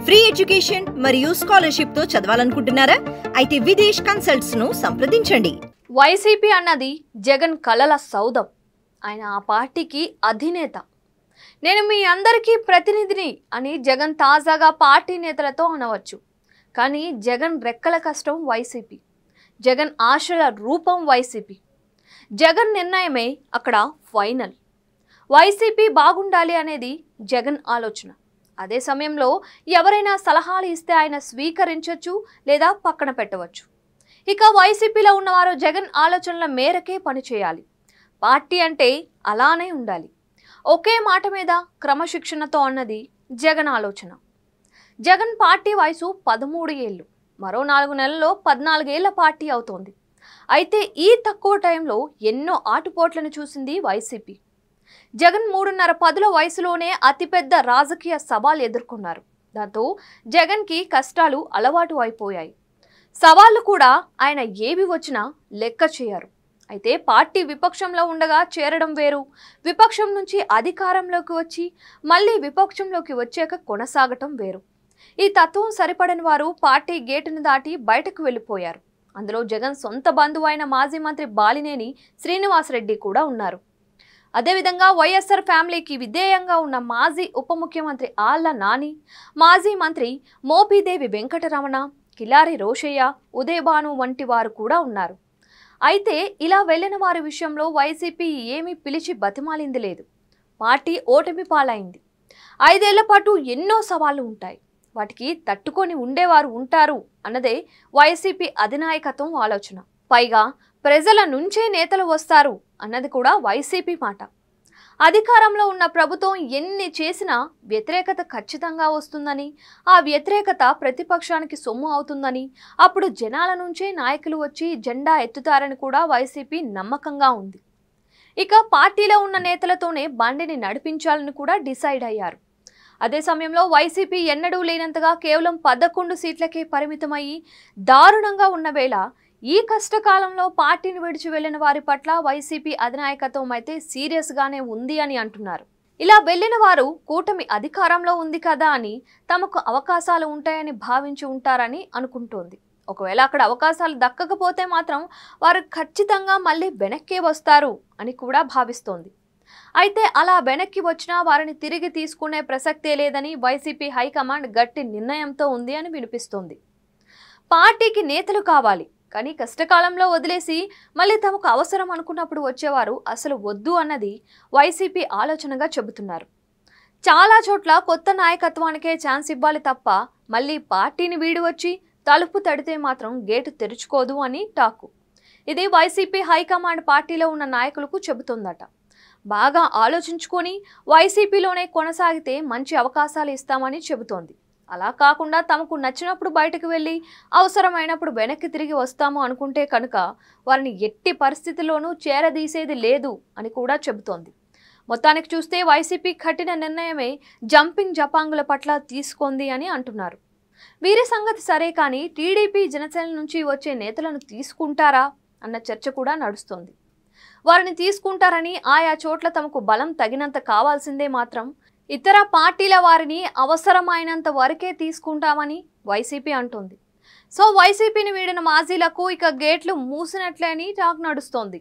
Free education మరియు scholarship తో చదవాలనుకుంటున్నారా? అయితే విదేశ్ కన్సల్ట్స్ ను సంప్రదించండి. వైసీపీ అన్నది జగన్ కలల సౌధం. ఆయన ఆ పార్టీకి అధినేత. నేను మీ అందరికీ ప్రతినిధిని అని జగన్ తాజాగా పార్టీ నేతలతో అనవచ్చు. కానీ జగన్ రెక్కల కష్టం వైసీపీ. జగన్ ఆశల రూపం వైసీపీ. జగన్ నిర్ణయమే అక్కడ ఫైనల్. వైసీపీ బాగుండాలి అనేది జగన్ ఆలోచన. అదే సమయంలో ఎవరైనా సలహాలు ఇస్తే ఆయన స్వీకరించవచ్చు లేదా పక్కన పెట్టవచ్చు. ఇక వైసీపీలో ఉన్నవారు జగన్ ఆలోచనల మేరకే పనిచేయాలి. పార్టీ అంటే అలానే ఉండాలి. ఒకే మాట మీద క్రమశిక్షణతో అన్నది జగన్ ఆలోచన. జగన్ పార్టీ వయసు 13 ఏళ్ళు. మరో 4 నెలల్లో 14 ఏళ్ల పార్టీ అవుతోంది. అయితే ఈ తక్కువ టైంలో ఎన్నో ఆటుపోట్లను చూసింది వైసీపీ. జగన్ 3.5 వయసులోనే అతిపెద్ద రాజకీయ సవాల్ ఎదుర్కొన్నారు. దాంతో జగన్కి కష్టాలు అలవాటు అయిపోయాయి. సవాళ్లు కూడా ఆయన ఏవి వచ్చినా లెక్క చేయరు. అయితే పార్టీ విపక్షంలో ఉండగా చేరడం వేరు, విపక్షం నుంచి అధికారంలోకి వచ్చి మళ్ళీ విపక్షంలోకి వచ్చాక కొనసాగటం వేరు. ఈ తత్వం సరిపడని వారు పార్టీ గేటును దాటి బయటకు వెళ్ళిపోయారు. అందులో జగన్ సొంత బంధువు అయిన మాజీ మంత్రి బాలినేని శ్రీనివాసరెడ్డి కూడా ఉన్నారు. అదేవిధంగా వైఎస్ఆర్ ఫ్యామిలీకి విధేయంగా ఉన్న మాజీ ఉప ముఖ్యమంత్రి ఆళ్ల నాని, మాజీ మంత్రి మోపిదేవి వెంకటరమణ, కిలారి రోషయ్య, ఉదయభాను వంటి వారు కూడా ఉన్నారు. అయితే ఇలా వెళ్లిన వారి విషయంలో వైసీపీ ఏమీ పిలిచి బతిమాలింది లేదు. పార్టీ ఓటమి పాలైంది. 5 ఏళ్ల పాటు ఎన్నో సవాళ్లు ఉంటాయి. వాటికి తట్టుకొని ఉండేవారు ఉంటారు అన్నదే వైసీపీ అధినాయకత్వం ఆలోచన. పైగా ప్రజల నుంచే నేతలు వస్తారు అన్నది కూడా వైసీపీ మాట. అధికారంలో ఉన్న ప్రభుత్వం ఎన్ని చేసినా వ్యతిరేకత ఖచ్చితంగా వస్తుందని, ఆ వ్యతిరేకత ప్రతిపక్షానికి సొమ్ము అవుతుందని, అప్పుడు జనాల నుంచే నాయకులు వచ్చి జెండా ఎత్తుతారని కూడా వైసీపీ నమ్మకంగా ఉంది. ఇక పార్టీలో ఉన్న నేతలతోనే బండిని నడిపించాలని కూడా డిసైడ్ అయ్యారు. అదే సమయంలో వైసీపీ ఎన్నడూ లేనంతగా కేవలం 11 సీట్లకే పరిమితమయ్యి దారుణంగా ఉన్న వేళ ఈ కష్టకాలంలో పార్టీని విడిచి వెళ్లిన వారి పట్ల వైసీపీ అధినాయకత్వం అయితే సీరియస్ గానే ఉంది అని అంటున్నారు. ఇలా వెళ్లిన వారు కూటమి అధికారంలో ఉంది కదా అని తమకు అవకాశాలు ఉంటాయని భావించి ఉంటారని అనుకుంటోంది. ఒకవేళ అక్కడ అవకాశాలు దక్కకపోతే మాత్రం వారు ఖచ్చితంగా మళ్ళీ వెనక్కే వస్తారు అని కూడా భావిస్తోంది. అయితే అలా వెనక్కి వచ్చినా వారిని తిరిగి తీసుకునే ప్రసక్తే లేదని వైసీపీ హైకమాండ్ గట్టి నిర్ణయంతో ఉంది అని వినిపిస్తోంది. పార్టీకి నేతలు కావాలి, కానీ కష్టకాలంలో వదిలేసి మళ్ళీ తమకు అవసరం అనుకున్నప్పుడు వచ్చేవారు అసలు వద్దు అన్నది వైసీపీ ఆలోచనగా చెబుతున్నారు. చాలా చోట్ల కొత్త నాయకత్వానికే ఛాన్స్ ఇవ్వాలి తప్ప మళ్ళీ పార్టీని వీడి వచ్చి తలుపు తడితే మాత్రం గేటు తెరుచుకోదు అని టాకు. ఇది వైసీపీ హైకమాండ్ పార్టీలో ఉన్న నాయకులకు చెబుతోందట. బాగా ఆలోచించుకొని వైసీపీలోనే కొనసాగితే మంచి అవకాశాలు ఇస్తామని చెబుతోంది. అలా కాకుండా తమకు నచ్చినప్పుడు బయటకు వెళ్ళి అవసరమైనప్పుడు వెనక్కి తిరిగి వస్తాము అనుకుంటే కనుక వారిని ఎట్టి పరిస్థితుల్లోనూ చేరదీసేది లేదు అని కూడా చెబుతోంది. మొత్తానికి చూస్తే వైసీపీ కఠిన నిర్ణయమే జంపింగ్ జపాంగుల పట్ల తీసుకుంది అని అంటున్నారు. వీరి సంగతి సరే, కానీ టీడీపీ జనసేన నుంచి వచ్చే నేతలను తీసుకుంటారా అన్న చర్చ కూడా నడుస్తోంది. వారిని తీసుకుంటారని, ఆయా చోట్ల తమకు బలం తగినంత కావాల్సిందే, మాత్రం ఇతర పార్టీల వారిని అవసరమైనంత వరకే తీసుకుంటామని వైసీపీ అంటోంది. సో వైసీపీని వీడిన మాజీలకు ఇక గేట్లు మూసినట్లే అని టాక్ నడుస్తోంది.